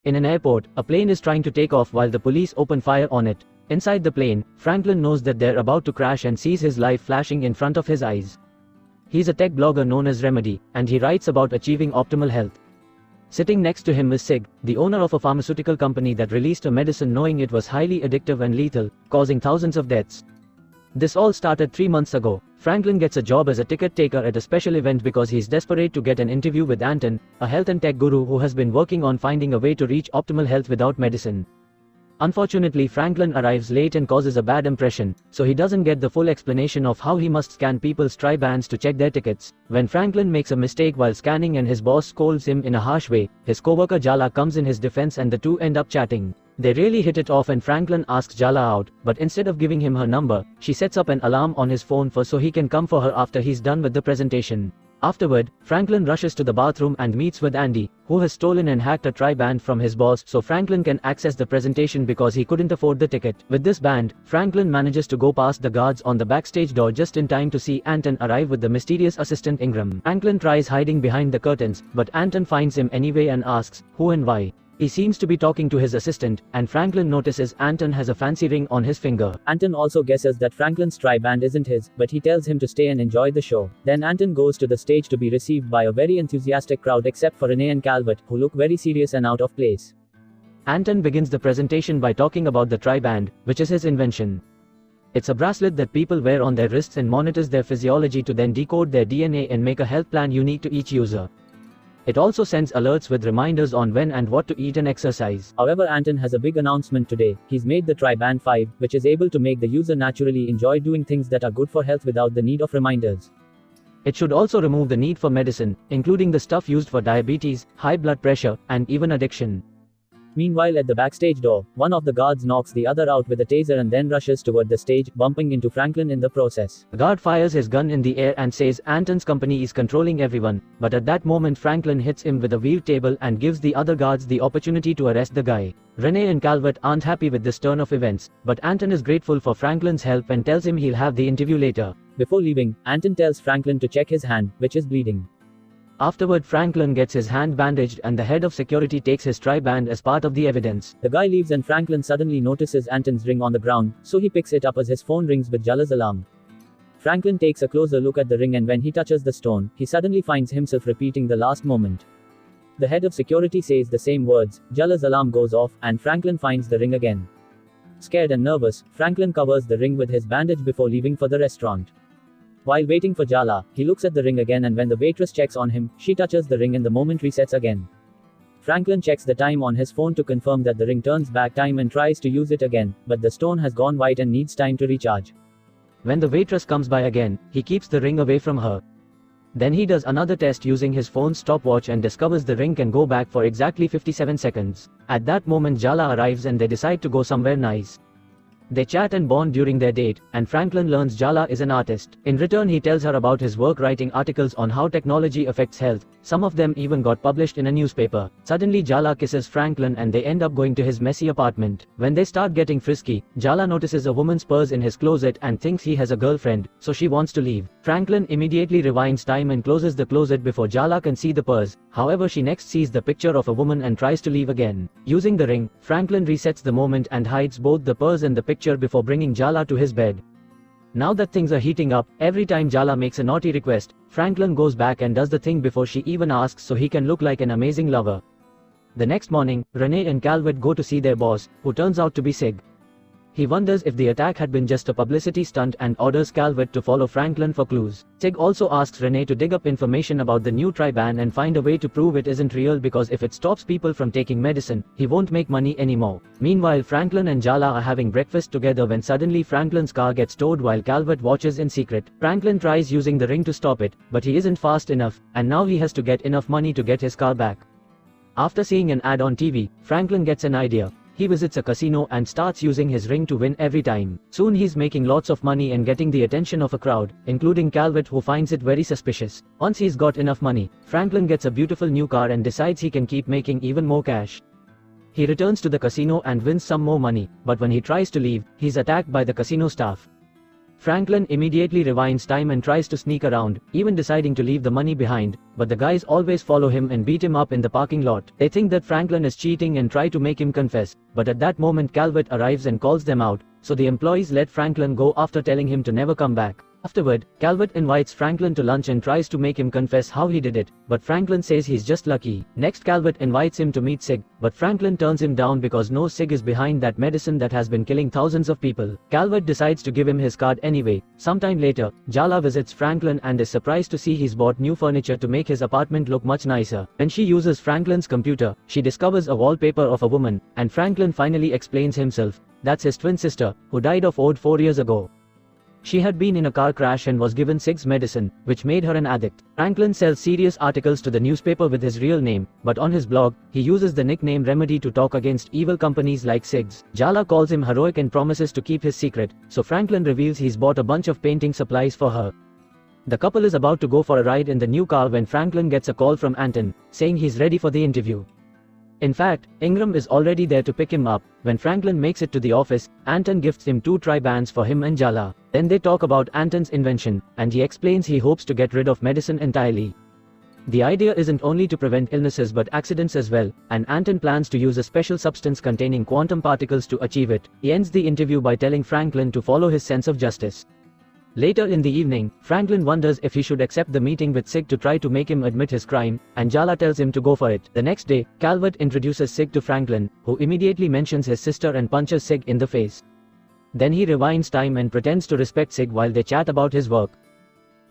In an airport, a plane is trying to take off while the police open fire on it. Inside the plane, Franklin knows that they're about to crash and sees his life flashing in front of his eyes. He's a tech blogger known as Remedy, and he writes about achieving optimal health. Sitting next to him is Sig, the owner of a pharmaceutical company that released a medicine knowing it was highly addictive and lethal, causing thousands of deaths. This all started 3 months ago. Franklin gets a job as a ticket taker at a special event because he's desperate to get an interview with Anton, a health and tech guru who has been working on finding a way to reach optimal health without medicine. Unfortunately, Franklin arrives late and causes a bad impression, so he doesn't get the full explanation of how he must scan people's tri-bands to check their tickets. When Franklin makes a mistake while scanning and his boss scolds him in a harsh way, his coworker Jala comes in his defense and the two end up chatting. They really hit it off and Franklin asks Jala out, but instead of giving him her number, she sets up an alarm on his phone so he can come for her after he's done with the presentation. Afterward, Franklin rushes to the bathroom and meets with Andy, who has stolen and hacked a tri-band from his boss so Franklin can access the presentation because he couldn't afford the ticket. With this band, Franklin manages to go past the guards on the backstage door just in time to see Anton arrive with the mysterious assistant Ingram. Franklin tries hiding behind the curtains, but Anton finds him anyway and asks, who and why. He seems to be talking to his assistant, and Franklin notices Anton has a fancy ring on his finger. Anton also guesses that Franklin's tri-band isn't his, but he tells him to stay and enjoy the show. Then Anton goes to the stage to be received by a very enthusiastic crowd except for Renee and Calvert, who look very serious and out of place. Anton begins the presentation by talking about the tri-band, which is his invention. It's a bracelet that people wear on their wrists and monitors their physiology to then decode their DNA and make a health plan unique to each user. It also sends alerts with reminders on when and what to eat and exercise. However, Anton has a big announcement today. He's made the tri-band 5, which is able to make the user naturally enjoy doing things that are good for health without the need of reminders. It should also remove the need for medicine, including the stuff used for diabetes, high blood pressure, and even addiction. Meanwhile, at the backstage door, one of the guards knocks the other out with a taser and then rushes toward the stage, bumping into Franklin in the process. The guard fires his gun in the air and says Anton's company is controlling everyone, but at that moment Franklin hits him with a wheel table and gives the other guards the opportunity to arrest the guy. Renee and Calvert aren't happy with this turn of events, but Anton is grateful for Franklin's help and tells him he'll have the interview later. Before leaving, Anton tells Franklin to check his hand, which is bleeding. Afterward, Franklin gets his hand bandaged and the head of security takes his tri-band as part of the evidence. The guy leaves and Franklin suddenly notices Anton's ring on the ground, so he picks it up as his phone rings with Jala's alarm. Franklin takes a closer look at the ring and when he touches the stone, he suddenly finds himself repeating the last moment. The head of security says the same words, Jala's alarm goes off, and Franklin finds the ring again. Scared and nervous, Franklin covers the ring with his bandage before leaving for the restaurant. While waiting for Jala, he looks at the ring again and when the waitress checks on him, she touches the ring and the moment resets again. Franklin checks the time on his phone to confirm that the ring turns back time and tries to use it again, but the stone has gone white and needs time to recharge. When the waitress comes by again, he keeps the ring away from her. Then he does another test using his phone's stopwatch and discovers the ring can go back for exactly 57 seconds. At that moment Jala arrives and they decide to go somewhere nice. They chat and bond during their date, and Franklin learns Jala is an artist. In return, he tells her about his work writing articles on how technology affects health. Some of them even got published in a newspaper. Suddenly Jala kisses Franklin and they end up going to his messy apartment. When they start getting frisky, Jala notices a woman's purse in his closet and thinks he has a girlfriend, so she wants to leave. Franklin immediately rewinds time and closes the closet before Jala can see the purse. However, she next sees the picture of a woman and tries to leave again. Using the ring, Franklin resets the moment and hides both the purse and the picture before bringing Jala to his bed. Now that things are heating up, every time Jala makes a naughty request, Franklin goes back and does the thing before she even asks so he can look like an amazing lover. The next morning, Renee and Calvert go to see their boss, who turns out to be Sig. He wonders if the attack had been just a publicity stunt and orders Calvert to follow Franklin for clues. Sig also asks Renee to dig up information about the new tri-band and find a way to prove it isn't real because if it stops people from taking medicine, he won't make money anymore. Meanwhile, Franklin and Jala are having breakfast together when suddenly Franklin's car gets towed while Calvert watches in secret. Franklin tries using the ring to stop it, but he isn't fast enough, and now he has to get enough money to get his car back. After seeing an ad on TV, Franklin gets an idea. He visits a casino and starts using his ring to win every time. Soon he's making lots of money and getting the attention of a crowd, including Calvert who finds it very suspicious. Once he's got enough money, Franklin gets a beautiful new car and decides he can keep making even more cash. He returns to the casino and wins some more money, but when he tries to leave, he's attacked by the casino staff. Franklin immediately rewinds time and tries to sneak around, even deciding to leave the money behind, but the guys always follow him and beat him up in the parking lot. They think that Franklin is cheating and try to make him confess, but at that moment Calvert arrives and calls them out, so the employees let Franklin go after telling him to never come back. Afterward, Calvert invites Franklin to lunch and tries to make him confess how he did it, but Franklin says he's just lucky. Next, Calvert invites him to meet Sig, but Franklin turns him down because no, Sig is behind that medicine that has been killing thousands of people. Calvert decides to give him his card anyway. Sometime later, Jala visits Franklin and is surprised to see he's bought new furniture to make his apartment look much nicer. When she uses Franklin's computer, she discovers a wallpaper of a woman, and Franklin finally explains himself. That's his twin sister, who died of old 4 years ago. She had been in a car crash and was given Sig's medicine, which made her an addict. Franklin sells serious articles to the newspaper with his real name, but on his blog, he uses the nickname Remedy to talk against evil companies like Sig's. Jala calls him heroic and promises to keep his secret, so Franklin reveals he's bought a bunch of painting supplies for her. The couple is about to go for a ride in the new car when Franklin gets a call from Anton, saying he's ready for the interview. In fact, Ingram is already there to pick him up. When Franklin makes it to the office, Anton gifts him 2 tri-bands for him and Jala. Then they talk about Anton's invention, and he explains he hopes to get rid of medicine entirely. The idea isn't only to prevent illnesses but accidents as well, and Anton plans to use a special substance containing quantum particles to achieve it. He ends the interview by telling Franklin to follow his sense of justice. Later in the evening, Franklin wonders if he should accept the meeting with Sig to try to make him admit his crime, and Jala tells him to go for it. The next day, Calvert introduces Sig to Franklin, who immediately mentions his sister and punches Sig in the face. Then he rewinds time and pretends to respect Sig while they chat about his work.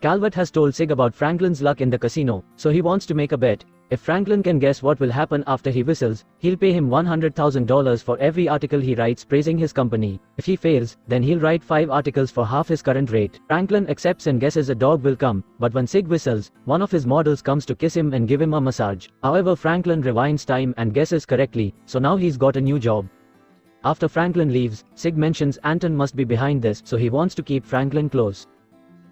Calvert has told Sig about Franklin's luck in the casino, so he wants to make a bet. If Franklin can guess what will happen after he whistles, he'll pay him $100,000 for every article he writes praising his company. If he fails, then he'll write 5 articles for half his current rate. Franklin accepts and guesses a dog will come, but when Sig whistles, one of his models comes to kiss him and give him a massage. However, Franklin rewinds time and guesses correctly, so now he's got a new job. After Franklin leaves, Sig mentions Anton must be behind this, so he wants to keep Franklin close.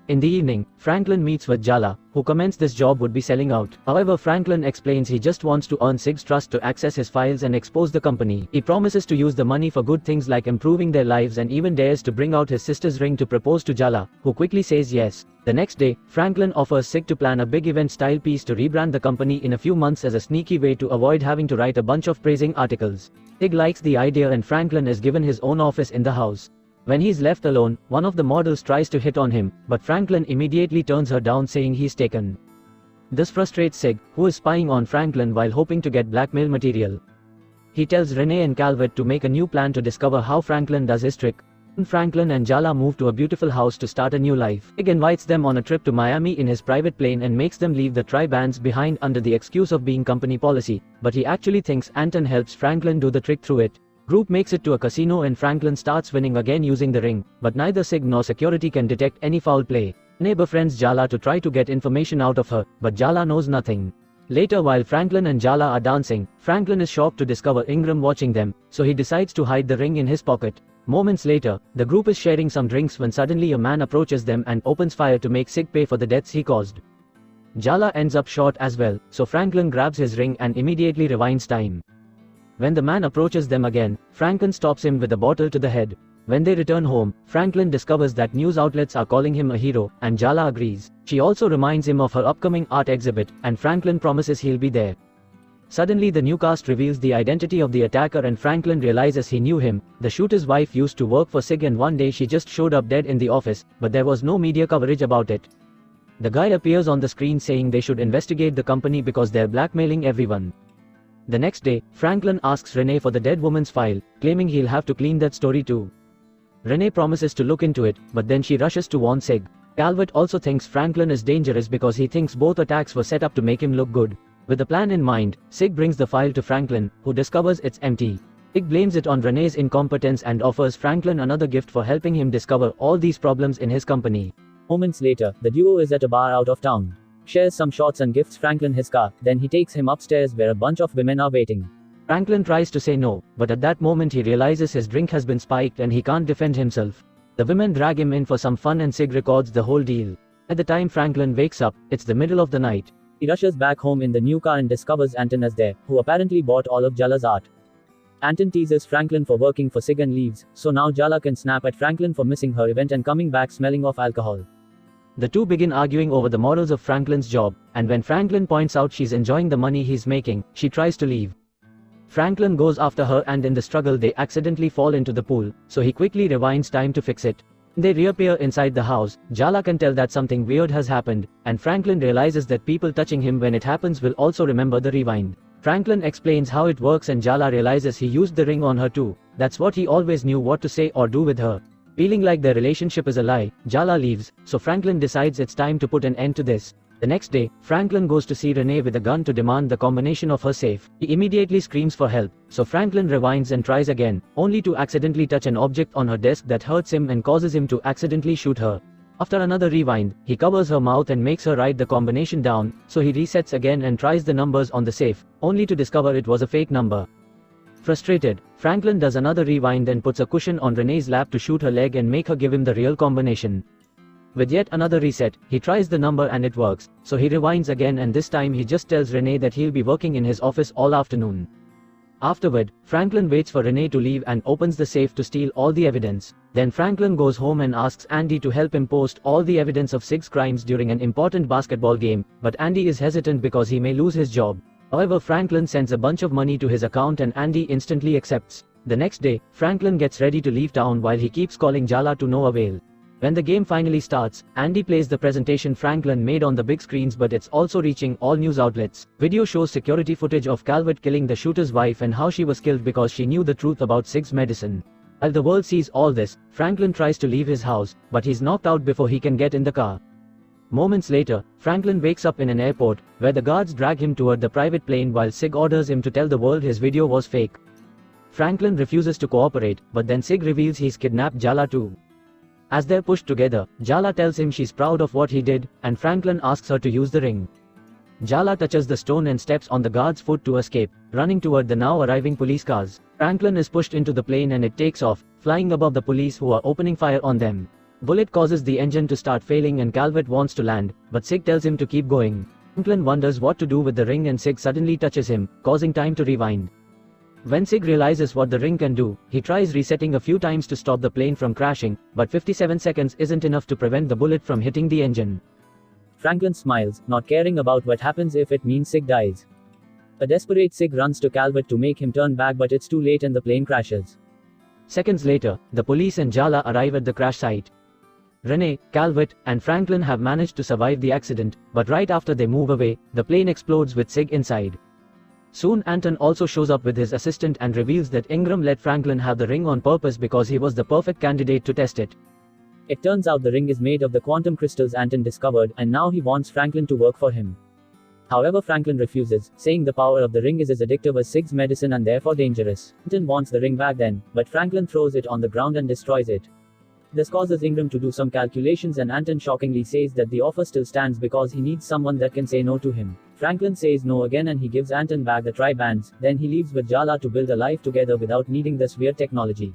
In the evening, Franklin meets with Jala, who comments this job would be selling out. However, Franklin explains he just wants to earn Sig's trust to access his files and expose the company. He promises to use the money for good things like improving their lives and even dares to bring out his sister's ring to propose to Jala, who quickly says yes. The next day, Franklin offers Sig to plan a big event-style piece to rebrand the company in a few months as a sneaky way to avoid having to write a bunch of praising articles. Sig likes the idea and Franklin is given his own office in the house. When he's left alone, one of the models tries to hit on him, but Franklin immediately turns her down saying he's taken. This frustrates Sig, who is spying on Franklin while hoping to get blackmail material. He tells Renee and Calvert to make a new plan to discover how Franklin does his trick. Franklin and Jala move to a beautiful house to start a new life. Sig invites them on a trip to Miami in his private plane and makes them leave the tri-bands behind under the excuse of being company policy, but he actually thinks Anton helps Franklin do the trick through it. Group makes it to a casino and Franklin starts winning again using the ring, but neither Sig nor security can detect any foul play. Renee befriends Jala to try to get information out of her, but Jala knows nothing. Later, while Franklin and Jala are dancing, Franklin is shocked to discover Ingram watching them, so he decides to hide the ring in his pocket. Moments later, the group is sharing some drinks when suddenly a man approaches them and opens fire to make Sig pay for the deaths he caused. Jala ends up shot as well, so Franklin grabs his ring and immediately rewinds time. When the man approaches them again, Franklin stops him with a bottle to the head. When they return home, Franklin discovers that news outlets are calling him a hero, and Jala agrees. She also reminds him of her upcoming art exhibit, and Franklin promises he'll be there. Suddenly the new cast reveals the identity of the attacker and Franklin realizes he knew him. The shooter's wife used to work for Sig and one day she just showed up dead in the office, but there was no media coverage about it. The guy appears on the screen saying they should investigate the company because they're blackmailing everyone. The next day, Franklin asks Renee for the dead woman's file, claiming he'll have to clean that story too. Renee promises to look into it, but then she rushes to warn Sig. Calvert also thinks Franklin is dangerous because he thinks both attacks were set up to make him look good. With the plan in mind, Sig brings the file to Franklin, who discovers it's empty. Sig blames it on Renee's incompetence and offers Franklin another gift for helping him discover all these problems in his company. Moments later, the duo is at a bar out of town. Shares some shots and gifts Franklin his car, then he takes him upstairs where a bunch of women are waiting. Franklin tries to say no, but at that moment he realizes his drink has been spiked and he can't defend himself. The women drag him in for some fun and Sig records the whole deal. At the time Franklin wakes up, it's the middle of the night. He rushes back home in the new car and discovers Anton is there, who apparently bought all of Jala's art. Anton teases Franklin for working for Sig and leaves, so now Jala can snap at Franklin for missing her event and coming back smelling of alcohol. The two begin arguing over the morals of Franklin's job, and when Franklin points out she's enjoying the money he's making, she tries to leave. Franklin goes after her and in the struggle they accidentally fall into the pool, so he quickly rewinds time to fix it. They reappear inside the house. Jala can tell that something weird has happened, and Franklin realizes that people touching him when it happens will also remember the rewind. Franklin explains how it works and Jala realizes he used the ring on her too. That's what he always knew what to say or do with her. Feeling like their relationship is a lie, Jala leaves, so Franklin decides it's time to put an end to this. The next day, Franklin goes to see Renee with a gun to demand the combination of her safe. He immediately screams for help, so Franklin rewinds and tries again, only to accidentally touch an object on her desk that hurts him and causes him to accidentally shoot her. After another rewind, he covers her mouth and makes her write the combination down, so he resets again and tries the numbers on the safe, only to discover it was a fake number. Frustrated, Franklin does another rewind and puts a cushion on Renee's lap to shoot her leg and make her give him the real combination. With yet another reset, he tries the number and it works, so he rewinds again and this time he just tells Renee that he'll be working in his office all afternoon. Afterward, Franklin waits for Renee to leave and opens the safe to steal all the evidence. Then Franklin goes home and asks Andy to help him post all the evidence of Sig's crimes during an important basketball game, but Andy is hesitant because he may lose his job. However, Franklin sends a bunch of money to his account and Andy instantly accepts. The next day, Franklin gets ready to leave town while he keeps calling Jala to no avail. When the game finally starts, Andy plays the presentation Franklin made on the big screens, but it's also reaching all news outlets. Video shows security footage of Calvert killing the shooter's wife and how she was killed because she knew the truth about Sig's medicine. While the world sees all this, Franklin tries to leave his house, but he's knocked out before he can get in the car. Moments later, Franklin wakes up in an airport, where the guards drag him toward the private plane while Sig orders him to tell the world his video was fake. Franklin refuses to cooperate, but then Sig reveals he's kidnapped Jala too. As they're pushed together, Jala tells him she's proud of what he did, and Franklin asks her to use the ring. Jala touches the stone and steps on the guard's foot to escape, running toward the now arriving police cars. Franklin is pushed into the plane and it takes off, flying above the police who are opening fire on them. Bullet causes the engine to start failing and Calvert wants to land, but Sig tells him to keep going. Franklin wonders what to do with the ring and Sig suddenly touches him, causing time to rewind. When Sig realizes what the ring can do, he tries resetting a few times to stop the plane from crashing, but 57 seconds isn't enough to prevent the bullet from hitting the engine. Franklin smiles, not caring about what happens if it means Sig dies. A desperate Sig runs to Calvert to make him turn back, but it's too late and the plane crashes. Seconds later, the police and Jala arrive at the crash site. Renee, Calvert, and Franklin have managed to survive the accident, but right after they move away, the plane explodes with Sig inside. Soon Anton also shows up with his assistant and reveals that Ingram let Franklin have the ring on purpose because he was the perfect candidate to test it. It turns out the ring is made of the quantum crystals Anton discovered, and now he wants Franklin to work for him. However, Franklin refuses, saying the power of the ring is as addictive as Sig's medicine and therefore dangerous. Anton wants the ring back then, but Franklin throws it on the ground and destroys it. This causes Ingram to do some calculations and Anton shockingly says that the offer still stands because he needs someone that can say no to him. Franklin says no again and he gives Anton back the tri-bands, then he leaves with Jala to build a life together without needing this weird technology.